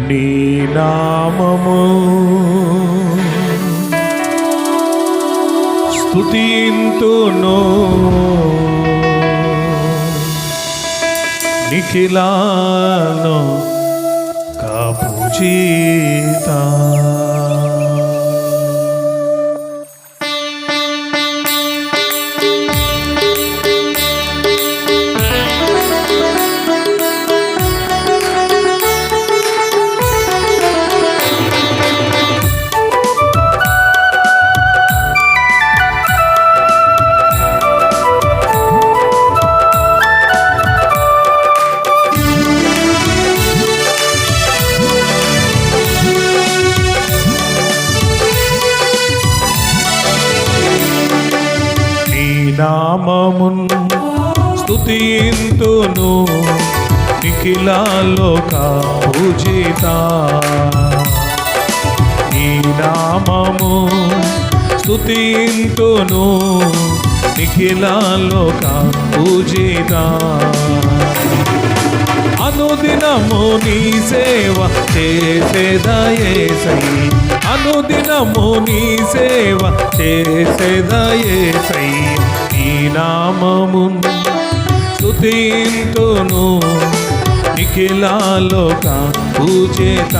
నీ నామము స్తుతింతును నిఖిలాను కాపుచీత. నామమున్ స్తుతింతును నిఖిలాలోక పూజిత. నీ నామము స్తుతింతును నిఖిలాలోక పూజిత. అనుదినము నీ సేవ చేసేదయేసయ్య, అనుదినము నీ సేవ చేసేదయేసయ్య. నీ నామమున్ స్తుతింతును నిఖిలాలోక పూజిత.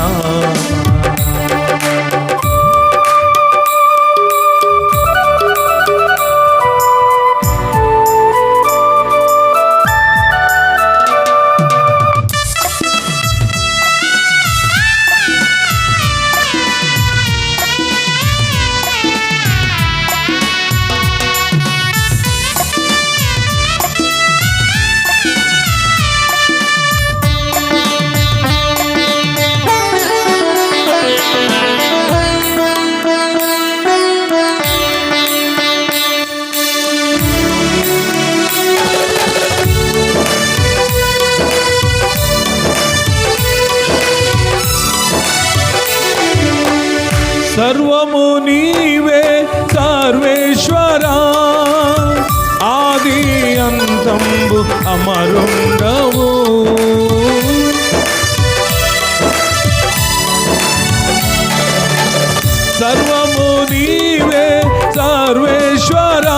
సర్వము నీవే సర్వేశ్వరా, ఆది అంతంబు అమరుండవు. సర్వము నీవే సర్వేశ్వరా,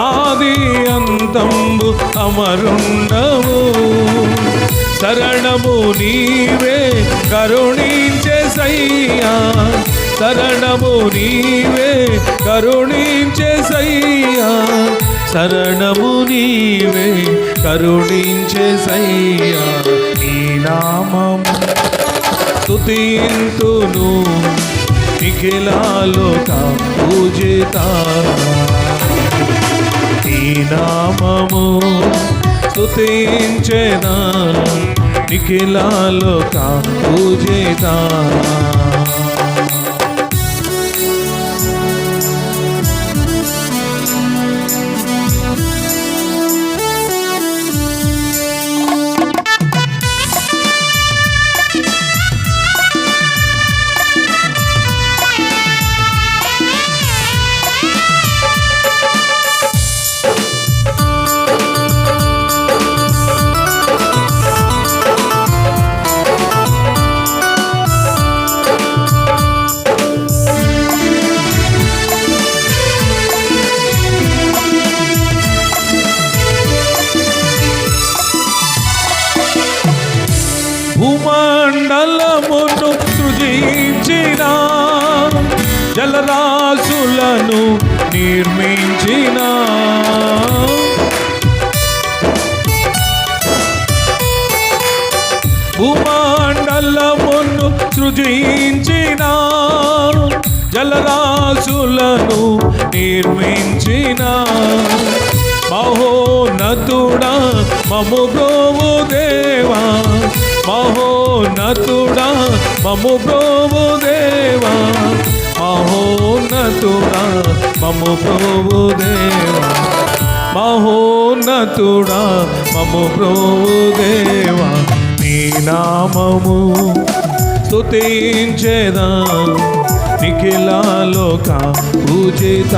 ఆది అంతంబు అమరుండవు. శరణము నీవే కరుణించేసయ్యా, శరణము నీవే కరుణించేసయ్యా, శరణము నీవే కరుణించేసయ్యా. నీ నామము స్తుతింతును నిఖిలాలోక పూజిత. నీ నామము స్తుతించెదా నిఖిలాలోక పూజిత. భూమండలమును సృజించిన, జలరాశులను నిర్మించిన, భూమండలమును సృజించిన, జలరాశులను నిర్మించిన, మహోన్నతుడా మము బ్రోవు దేవా, మహోన్నతుడా మము బ్రోవు దేవా, మహోన్నతుడా మము బ్రోవు దేవా, మహోన్నతుడా మము బ్రోవు దేవా. నీ నామము స్తుతించెదా నిఖిలాలోక పూజిత.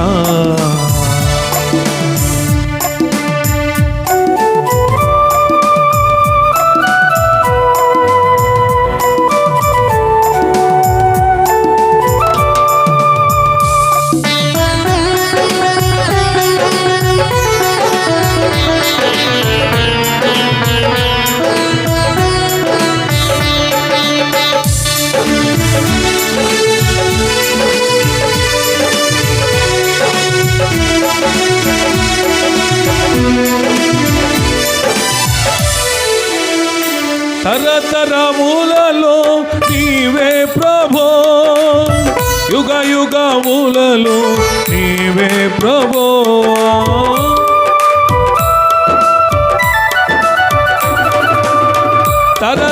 తరతరములలో నీవే ప్రభో, యుగ యుగములలో నీవే ప్రభో.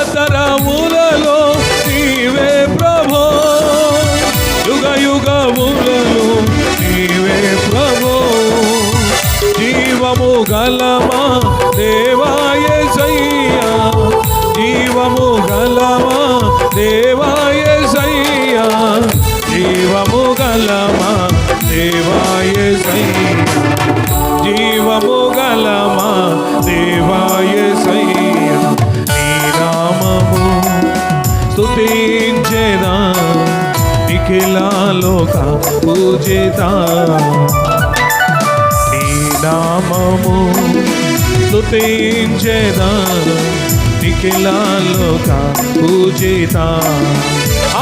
తరతరములలో నీవే ప్రభో, యుగ యుగములలో నీవే ప్రభో. జీవము గలమా దేవా యేసయ్యా, జీవము గలమా దేవా యేసయ్యా, జీవము గలమా దేవా యేసయ్యా, జీవము గలమా దేవా యేసయ్యా. నీ నామము స్తుతించెదా, నిఖిలాలోక పూజితా. నీ నామము స్తుతించెదా, నిఖిలాలోక పూజితా.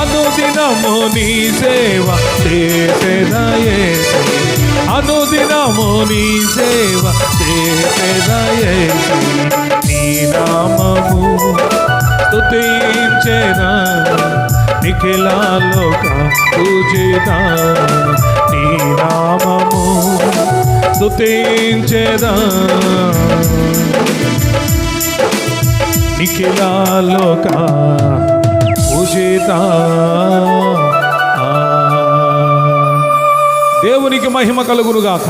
అనుదినము నీ సేవ చేసేదా యేసు, అనుదినము నీ సేవ చేసేదా యేసు. నీ నామము స్తుతించెదా, నిఖిలాలోక పూజితా. నీ నామము స్తుతించెదా, నిఖిలాలోక పూజితా. దేవునికి మహిమ కలుగునుగాక.